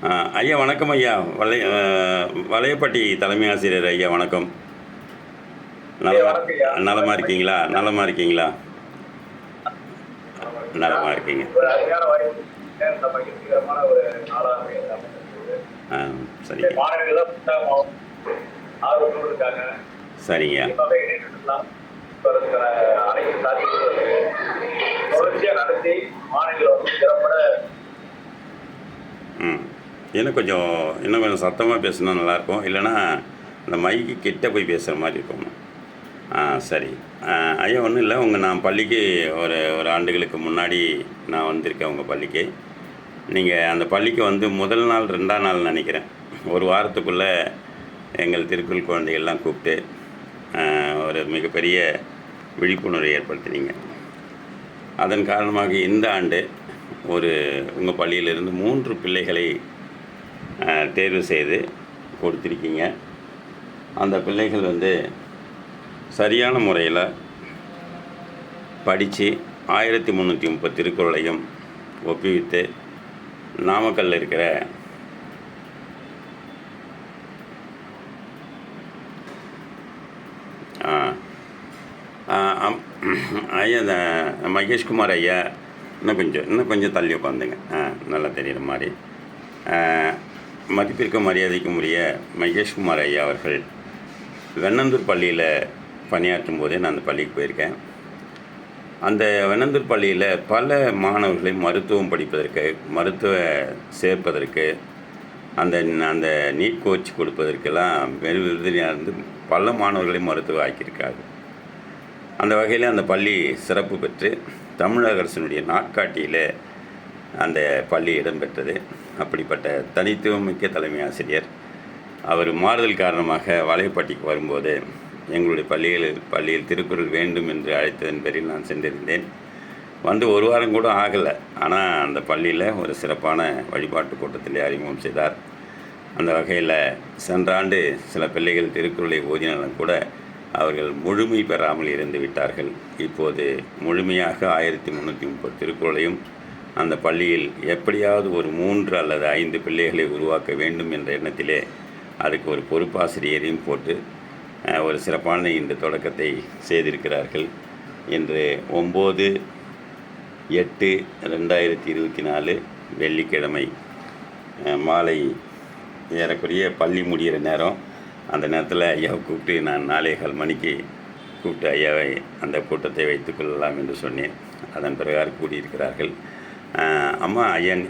ஐயா வணக்கம் ஐயா. வலையப்பட்டி தலைமை ஆசிரியர் ஐயா வணக்கம். நலமா வணக்கம்யா. நலமா இருக்கீங்களா? நலமா இருக்கீங்களா? நலமா இருக்கீங்க. ஒரு அருமையான வாய்ப்பு. மகிழ்ச்சிகரமான ஒரு நாளாக அமைந்திருக்கிறது. சரிங்க. மாணவர்கள் புத்தகம் ஆர்வத்தோடு இருக்காங்க. சரிங்க. கண்டிப்பாக இணையலாம். அனைத்து சாத்தியங்களும் தொடர்ச்சியா நடத்தி மாணவர்கள் திறம்பட இன்னும் கொஞ்சம் சத்தமாக பேசினா நல்லாயிருக்கும். இல்லைன்னா அந்த மைக்கு கிட்ட போய் பேசுகிற மாதிரி இருக்கும். சரி. ஐயா ஒன்றும் இல்லை, நான் பள்ளிக்கு ஒரு ஒரு ஆண்டுகளுக்கு முன்னாடி நான் வந்திருக்கேன் உங்கள் பள்ளிக்கு. நீங்கள் அந்த பள்ளிக்கு வந்து முதல் நாள் 2ஆம் நாள் நினைக்கிறேன், ஒரு வாரத்துக்குள்ளே எங்கள் திருக்குறள் குழந்தைகள்லாம் கூப்பிட்டு ஒரு மிகப்பெரிய விழிப்புணர்வை ஏற்படுத்தினீங்க. அதன் காரணமாக இந்த ஆண்டு உங்கள் பள்ளியிலிருந்து 3 பிள்ளைகளை தேர்வு செய்து கொடுத்துருக்கீங்க. அந்த பிள்ளைகள் வந்து சரியான முறையில் படித்து 1330 திருக்குறளையும் ஒப்புவித்து நாமக்கல்லில் இருக்கிற ஐயா மகேஷ்குமார் ஐயா இன்னும் கொஞ்சம் தள்ளி உட்காந்துங்க, நல்லா தெரிகிற மாதிரி. மதிப்பிற்கும் மரியாதைக்கும் உரிய மகேஷ்குமார் ஐயா அவர்கள் வெண்ணந்தூர் பள்ளியில் பணியாற்றும் போதே நான் அந்த பள்ளிக்கு போயிருக்கேன். அந்த வெண்ணந்தூர் பள்ளியில் பல மாணவர்களை மருத்துவம் படிப்பதற்கு, சேர்ப்பதற்கு, அந்த அந்த நீட் கோச் கொடுப்பதற்கெல்லாம் விருதுநியாக இருந்து பல மாணவர்களை மருத்துவம் ஆக்கியிருக்காங்க. அந்த வகையில் அந்த பள்ளி சிறப்பு பெற்று தமிழக அரசினுடைய நாட்காட்டியில் அந்த பள்ளி இடம்பெற்றது. அப்படிப்பட்ட தனித்துவமிக்க தலைமை ஆசிரியர் அவர் மாறுதல் காரணமாக வலைப்பட்டிக்கு வரும்போது எங்களுடைய பள்ளியில் திருக்குறள் வேண்டும் என்று அழைத்ததன் பேரில் நான் சென்றிருந்தேன். வந்து ஒரு வாரம் கூட ஆகலை. ஆனால் அந்த பள்ளியில் ஒரு சிறப்பான வழிபாட்டு கூட்டத்திலே அறிமுகம் செய்தார். அந்த வகையில் சென்ற ஆண்டு சில பிள்ளைகள் திருக்குறளை ஓதினாலும் கூட அவர்கள் முழுமை பெறாமல் இருந்து விட்டார்கள். இப்போது முழுமையாக 1330 திருக்குறளையும் அந்த பள்ளியில் எப்படியாவது ஒரு 3 அல்லது 5 பிள்ளைகளை உருவாக்க வேண்டும் என்ற எண்ணத்திலே அதுக்கு ஒரு பொறுப்பாசிரியரையும் போட்டு ஒரு சிறப்பான இந்த தொடக்கத்தை செய்திருக்கிறார்கள். இன்று 9/8/2024 வெள்ளிக்கிழமை மாலை ஏறக்குறைய பள்ளி முடிகிற நேரம். அந்த நேரத்தில் ஐயாவை கூப்பிட்டு நான் 4:15 மணிக்கு கூப்பிட்டு ஐயாவை அந்த கூட்டத்தை வைத்துக்கொள்ளலாம் என்று சொன்னேன். அதன் பிரகாரம் கூடியிருக்கிறார்கள். அம்மா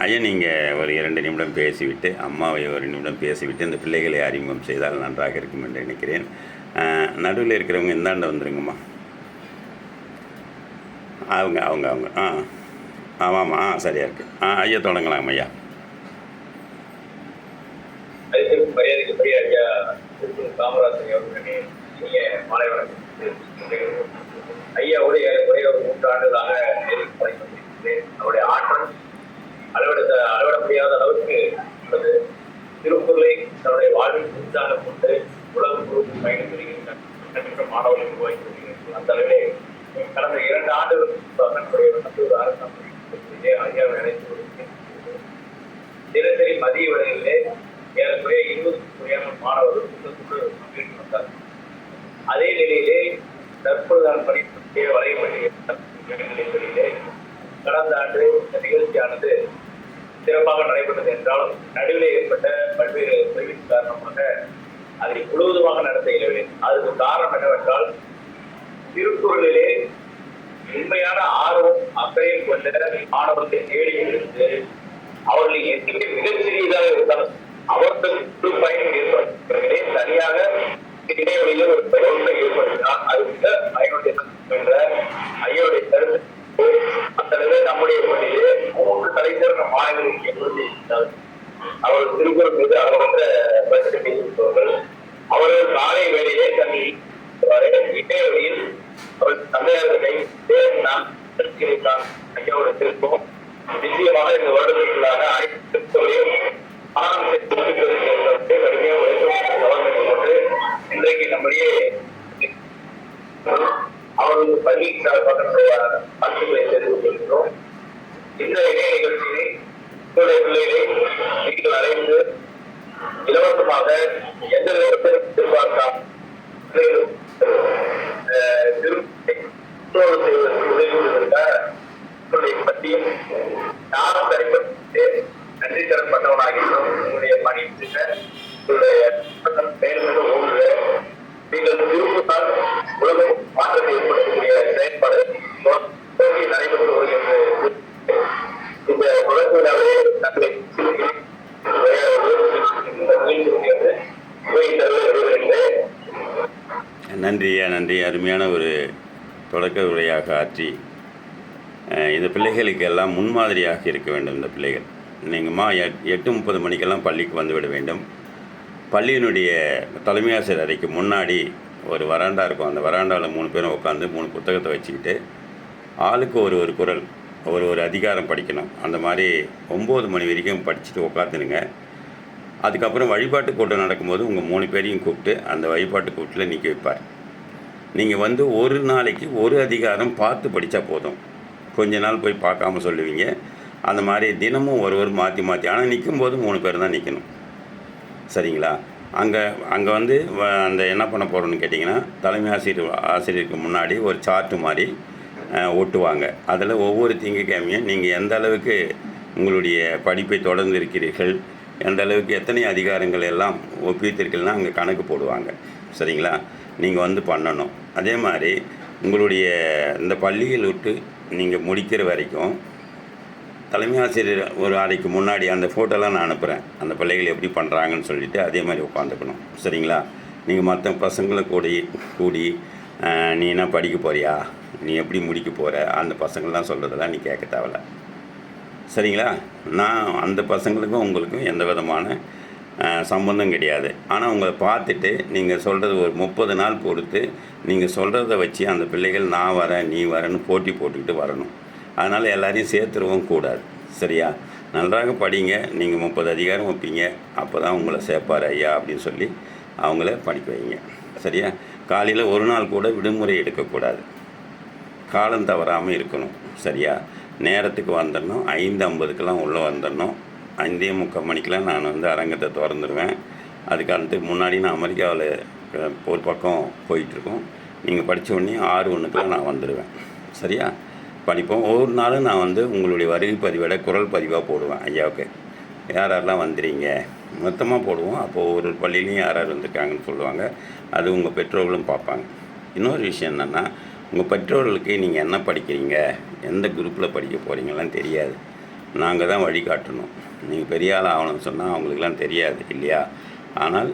ஐயா நீங்கள் ஒரு 2 நிமிடம் பேசிவிட்டு, அம்மாவை ஒரு நிமிடம் பேசிவிட்டு இந்த பிள்ளைகளை அறிமுகம் செய்தால் நன்றாக இருக்கும் என்று நினைக்கிறேன். நடுவில் இருக்கிறவங்க இந்தாண்ட வந்துருங்கம்மா. அவங்க ஆமாம்மா, சரியாக இருக்குது. ஐயா தொடங்கலாம் ஐயா. மரியாதைக்குரிய ஐயா காமராஜர் அவர்களே, மாலை வணக்கம். ஐயாவுடைய ஒரே ஒரு 3 ஆண்டுகளாக அவருடைய ஆற்றல் அளவிட முடியாத அளவுக்கு உள்ளது. திருக்குறளை தன்னுடைய வாழ்வில் புதிதாக கொண்டு உலகம் முழுவதும் பயணம் வருகின்ற மாணவர்கள் உருவாக்கி வருகிறார்கள். அந்த அளவிலே கடந்த 2 ஆண்டுகள் அரசாங்கத்திலே ஐயாவை அழைத்து தினசரி மதிய வேளைகளிலே ஏறக்குறைய 20 மாணவர்கள் புத்தகத்துக்கு பங்கேற்று வந்தார். அதே நிலையிலே தற்பொழுது நான் படிக்க வரையப்பட்டிருக்கிற கடந்த ஆண்டு இந்த நிகழ்ச்சியானது சிறப்பாக நடைபெற்றது என்றாலும் நடுவிலே ஏற்பட்ட பல்வேறு குறைவின் காரணமாக அதை முழுவதுமாக நடத்த இயலவில்லை. அதுக்கு காரணம் என்னவென்றால், திருக்குறளிலே உண்மையான ஆர்வம் அக்கறையும் கொண்ட மாணவர்களை தேடி இருந்து அவர்கள் எத்தனை மிகச்சிறியதாக இருந்தாலும் அவர்களுக்கு பயணம் ஏற்படுத்தே தனியாக இடைவெளியில் ஒரு தொடர்பை ஏற்படுத்தினால் அது மிக பயனுடைய என்ற ஐயோடைய கருத்து. அந்த நிலையில் நம்முடைய பள்ளியிலே 3 தலை சேர்ந்த மாணவர்களுக்கு ஏற்படுத்தியிருந்தார். அவர்கள் திருக்குறள் மீது அளவற்ற பிரச்சனை பேசியிருப்பவர்கள். அவர்கள் காலை வேளையிலே இடைவெளியில் அவர்கள் தந்தையார்களை நாம் ஐயாவோட திருப்பம் நிச்சயமாக இந்த வருடத்திற்குள்ளாக அனைத்து திருக்குறளையும் இன்றைக்கு நம்முடைய அவரது பள்ளி வாழ்த்துக்களை தெரிவித்து கொள்கிறோம். இந்த இணைய நிகழ்ச்சியை பிள்ளைகளை நீங்கள் எந்த நேரத்திலும் எதிர்பார்க்காம செய்வதற்கு உதவி செய்வதற்காக பற்றியும் நானும் தனிப்பட்டு நன்றி தரம் பண்ணவனாகின்றோம். உங்களுடைய பணி உங்களுடைய மேலும் ஓடுக நீங்கள் விரும்பினால் உலகம் மாற்றத்தை ஏற்படுத்தக்கூடிய செயல்பாடு நடைபெற்று வருகின்றது. இந்த உலகினாலே தங்களை நன்றியா, நன்றி. அருமையான ஒரு தொடக்க உரையாக ஆற்றி இந்த பிள்ளைகளுக்கு எல்லாம் முன்மாதிரியாக இருக்க வேண்டும். இந்த பிள்ளைகள் நீங்கள்மா 8:30 மணிக்கெல்லாம் பள்ளிக்கு வந்துவிட வேண்டும். பள்ளியினுடைய தலைமை ஆசிரியர் அறைக்கு முன்னாடி ஒரு வராண்டா இருக்கும். அந்த வராண்டாவில் 3 பேரும் உட்காந்து 3 புத்தகத்தை வச்சுக்கிட்டு ஆளுக்கு ஒரு குறள், ஒரு அதிகாரம் படிக்கணும். அந்த மாதிரி 9 மணி வரைக்கும் படிச்சுட்டு உட்காந்துருங்க. அதுக்கப்புறம் வழிபாட்டு கூட்டம் நடக்கும்போது உங்கள் 3 பேரையும் கூப்பிட்டு அந்த வழிபாட்டு கூட்டத்தில் நிற்க வைப்பார். நீங்கள் வந்து ஒரு நாளைக்கு ஒரு அதிகாரம் பார்த்து படித்தா போதும். கொஞ்ச நாள் போய் பார்க்காம சொல்லுவீங்க. அந்த மாதிரி தினமும் ஒருவர் மாற்றி ஆனால் நிற்கும்போது 3 பேர் தான் நிற்கணும். சரிங்களா? அங்கே வந்து அந்த என்ன பண்ண போகிறோன்னு கேட்டிங்கன்னா, தலைமை ஆசிரியருக்கு முன்னாடி ஒரு சார்ட்டு மாதிரி ஒட்டுவாங்க. அதில் ஒவ்வொரு திங்கட்கிழமையும் நீங்கள் எந்த அளவுக்கு உங்களுடைய படிப்பை தொடர்ந்து இருக்கிறீர்கள், எந்த அளவுக்கு எத்தனை அதிகாரங்கள் எல்லாம் ஒப்பித்தீர்கள்னால் அங்கே கணக்கு போடுவாங்க. சரிங்களா? நீங்கள் வந்து பண்ணணும். அதே மாதிரி உங்களுடைய இந்த பள்ளியில் விட்டு நீங்கள் முடிக்கிற வரைக்கும் தலைமை ஆசிரியர் ஒரு அறைக்கு முன்னாடி அந்த ஃபோட்டோலாம் நான் அனுப்புகிறேன். அந்த பிள்ளைகள் எப்படி பண்ணுறாங்கன்னு சொல்லிவிட்டு அதே மாதிரி உட்காந்துக்கணும். சரிங்களா? நீங்கள் மற்ற பசங்களை கூடி நீ என்ன படிக்க போறியா, நீ எப்படி முடிக்க போகிற, அந்த பசங்கள்லாம் சொல்கிறதெல்லாம் நீ கேட்க தேவையில்ல. சரிங்களா? நான் அந்த பசங்களுக்கும் உங்களுக்கும் எந்த விதமான சம்பந்தம் கிடையாது. ஆனால் உங்களை பார்த்துட்டு நீங்கள் சொல்கிறது ஒரு 30 நாள் பொறுத்து நீங்கள் சொல்கிறத வச்சு அந்த பிள்ளைகள் நான் வரேன் நீ வரேன்னு போட்டி போட்டுக்கிட்டு வரணும். அதனால் எல்லாரையும் சேர்த்துருவும் கூடாது. சரியா? நன்றாக படிங்க. நீங்கள் 30 அதிகாரம் வைப்பீங்க. அப்போ தான் உங்களை சேர்ப்பார் ஐயா அப்படின்னு சொல்லி அவங்கள படிக்க வைங்க. சரியா? காலையில் ஒரு நாள் கூட விடுமுறை எடுக்கக்கூடாது. காலம் தவறாமல் இருக்கணும். சரியா? நேரத்துக்கு வந்துடணும். 5:50க்கெல்லாம் உள்ளே வந்துடணும். 5:45 மணிக்கெலாம் நான் வந்து அரங்கத்தை திறந்துடுவேன். அதுக்கு முன்னாடி நான் அமெரிக்காவில் ஒரு பக்கம் போயிட்டுருக்கோம். நீங்கள் படித்த உடனே 6:01க்கெலாம் நான் வந்துடுவேன். சரியா? படிப்போம். ஒவ்வொரு நாளும் நான் வந்து உங்களுடைய வருகை பதிவோட குரல் பதிவாக போடுவேன். ஐயாவுக்கு யாரெல்லாம் வந்துடுறீங்க மொத்தமாக போடுவோம். அப்போது ஒரு பள்ளியிலையும் யார் வந்திருக்காங்கன்னு சொல்லுவாங்க. அது உங்கள் பெற்றோர்களும் பார்ப்பாங்க. இன்னொரு விஷயம் என்னென்னா, உங்கள் பெற்றோர்களுக்கு நீங்கள் என்ன படிக்கிறீங்க, எந்த குரூப்பில் படிக்க போகிறீங்கலாம் தெரியாது. நாங்கள் தான் வழிகாட்டணும். நீங்கள் பெரிய ஆள் ஆகணும்னு சொன்னால் அவங்களுக்கெல்லாம் தெரியாது இல்லையா? ஆனால்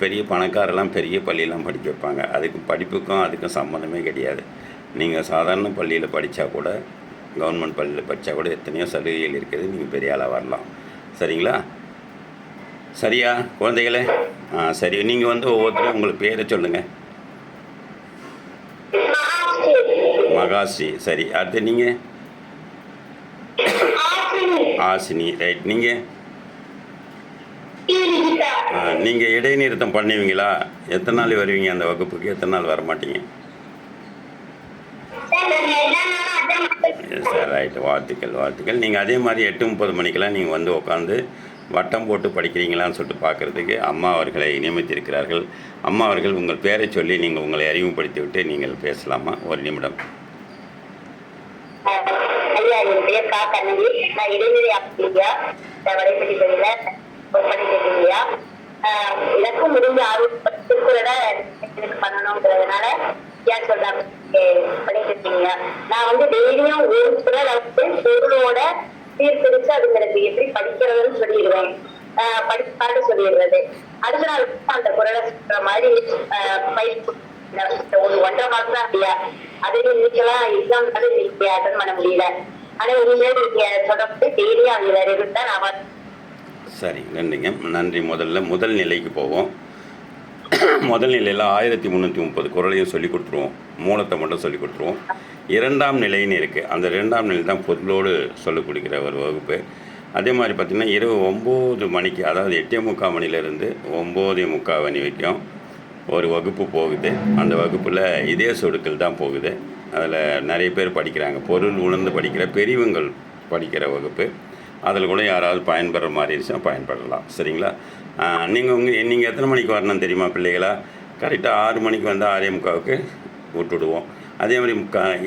பெரிய பணக்காரெல்லாம் பெரிய பள்ளியெல்லாம் படிக்க வைப்பாங்க. படிப்புக்கும் அதுக்கும் சம்மந்தமே கிடையாது. நீங்கள் சாதாரண பள்ளியில் படித்தா கூட, கவர்மெண்ட் பள்ளியில் படித்தா கூட எத்தனையோ சலுகைகள் இருக்குது. நீங்கள் பெரிய ஆளாக வரலாம். சரிங்களா? சரியா குழந்தைகளே? சரி. நீங்கள் வந்து ஒவ்வொருத்தரும் உங்களுக்கு பேரை சொல்லுங்கள். மகாஸ்ரீ. சரி. அடுத்து நீங்கள்? ஆசினி. ரைட். நீங்கள் நீங்கள் இடைநிறுத்தம் பண்ணுவீங்களா? எத்தனை நாள் வருவீங்க அந்த வகுப்புக்கு? எத்தனை நாள் வர மாட்டீங்க? Sir right. வாழ்த்துக்கள். நீங்கள் அதே மாதிரி 8:30 மணிக்கெல்லாம் நீங்கள் வந்து உட்காந்து வட்டம் போட்டு படிக்கிறீங்களான்னு சொல்லிட்டு பார்க்குறதுக்கு அம்மா அவர்களை நியமித்திருக்கிறார்கள். அம்மா அவர்கள் உங்கள் பேரை சொல்லி நீங்கள் உங்களை அறிமுகப்படுத்தி விட்டு நீங்கள் பேசலாமா? ஒரு நிமிடம். ஐயா, என் பேர் கா கண்ணகி. நான் இடைநிலை ஆசிரியர் வடைப்பட்டி பள்ளியில எனக்கும் முடிஞ்ச திருக்குறளை எனக்கு பண்ணணுங்கிறதுனால ஏன் சொல்றாங்க படிச்சிருக்கீங்க. நான் வந்து டெய்லியும் ஒரு குறளை பொருளோட சீர்திருச்சு அதுங்களுக்கு எப்படி படிக்கிறதுன்னு சொல்லிடுவேன். பாட்டு சொல்லிடுறது. அடுத்த நாள் அந்த குறளை சொல்ற மாதிரி பயிற்சி ஒரு 1.5 மாசம் தான் அப்படியா. அதே இன்னைக்கெல்லாம் எக்ஸாம் இன்னைக்கு அட்டன் பண்ண முடியல. ஆனா இனிமே நீங்க சொல்றது டெய்லியும் அவங்க வேற இருந்தா நான். சரி, நன்றிங்க. நன்றி. முதல் நிலைக்கு போவோம். முதல் நிலையில் 1330 குறளையும் சொல்லி கொடுத்துருவோம். மூலத்தை மட்டும் சொல்லி கொடுத்துருவோம். 2ஆம் நிலைன்னு இருக்குது. அந்த 2ஆம் நிலை தான் பொருளோடு சொல்லிக் கொடுக்குற ஒரு வகுப்பு. அதே மாதிரி பார்த்திங்கன்னா இரவு 9 மணிக்கு, அதாவது 8:45 மணிலேருந்து 9:45 மணி வரைக்கும் ஒரு வகுப்பு போகுது. அந்த வகுப்பில் இதே சொடுக்கள் தான் போகுது. அதில் நிறைய பேர் படிக்கிறாங்க. பொருள் உணர்ந்து படிக்கிற பெரியவங்கள் படிக்கிற வகுப்பு. அதில் கூட யாராவது பயன்படுற மாதிரி இருந்துச்சுன்னா பயன்படலாம். சரிங்களா? நீங்கள் எத்தனை மணிக்கு வரணும் தெரியுமா பிள்ளைகளா? கரெக்டாக 6 மணிக்கு வந்து 6:45க்கு விட்டுடுவோம். அதே மாதிரி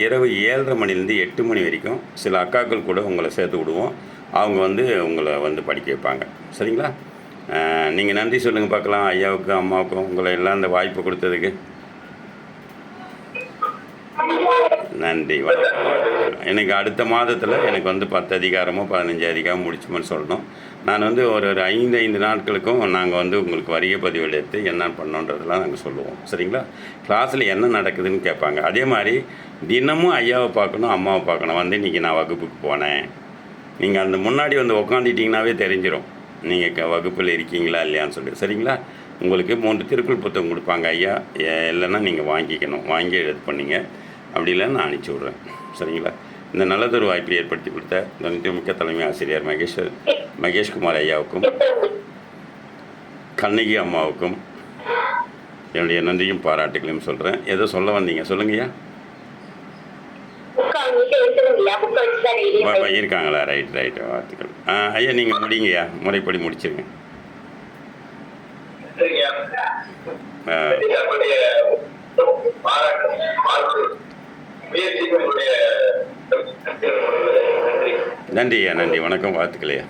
இரவு 7:30 மணிலேருந்து 8 மணி வரைக்கும் சில அக்காக்கள் கூட உங்களை சேர்த்து விடுவோம். அவங்க வந்து உங்களை வந்து படிக்க வைப்பாங்க. சரிங்களா? நீங்கள் நன்றி சொல்லுங்கள் பார்க்கலாம் ஐயாவுக்கும் அம்மாவுக்கும் உங்களை எல்லாம் இந்த வாய்ப்பு கொடுத்ததுக்கு. நன்றி, வணக்கம். எனக்கு அடுத்த மாதத்தில் எனக்கு வந்து 10 அதிகாரமோ 15 அதிகாரம் முடிச்சுமோன்னு சொல்லணும். நான் வந்து ஒரு 5 நாட்களுக்கும் நாங்கள் வந்து உங்களுக்கு வரிகை பதிவு எடுத்து என்ன பண்ணோன்றதெல்லாம் நாங்கள் சொல்லுவோம். சரிங்களா? கிளாஸில் என்ன நடக்குதுன்னு கேட்பாங்க. அதே மாதிரி தினமும் ஐயாவை பார்க்கணும், அம்மாவை பார்க்கணும். வந்து இன்றைக்கி நான் வகுப்புக்கு போனேன். நீங்கள் அந்த முன்னாடி வந்து உக்காந்துட்டிங்கனாவே தெரிஞ்சிடும் நீங்கள் வகுப்பில் இருக்கீங்களா இல்லையான்னு சொல்லி. சரிங்களா? உங்களுக்கு 3 திருக்குறள் புத்தகம் கொடுப்பாங்க ஐயா. இல்லைன்னா நீங்கள் வாங்கிக்கணும். வாங்கி எழுது பண்ணிங்க. அப்படி இல்லைன்னு நான் அனுப்பிச்சி விட்றேன். சரிங்களா? இந்த நல்லதொரு வாய்ப்பை ஏற்படுத்தி கொடுத்த மிக்க தலைமை ஆசிரியர் மகேஷ்குமார் ஐயாவுக்கும் கண்ணகி அம்மாவுக்கும் என்னுடைய நன்றியும் பாராட்டுகளையும் சொல்கிறேன். ஏதோ சொல்ல வந்தீங்க, சொல்லுங்கய்யா. இருக்காங்களா? ரைட், வாழ்த்துக்கள். ஐயா நீங்கள் முடிங்கய்யா, முறைப்படி முடிச்சிருங்க. நன்றி ஐயா, நன்றி, வணக்கம், வாழ்த்துக்களையா.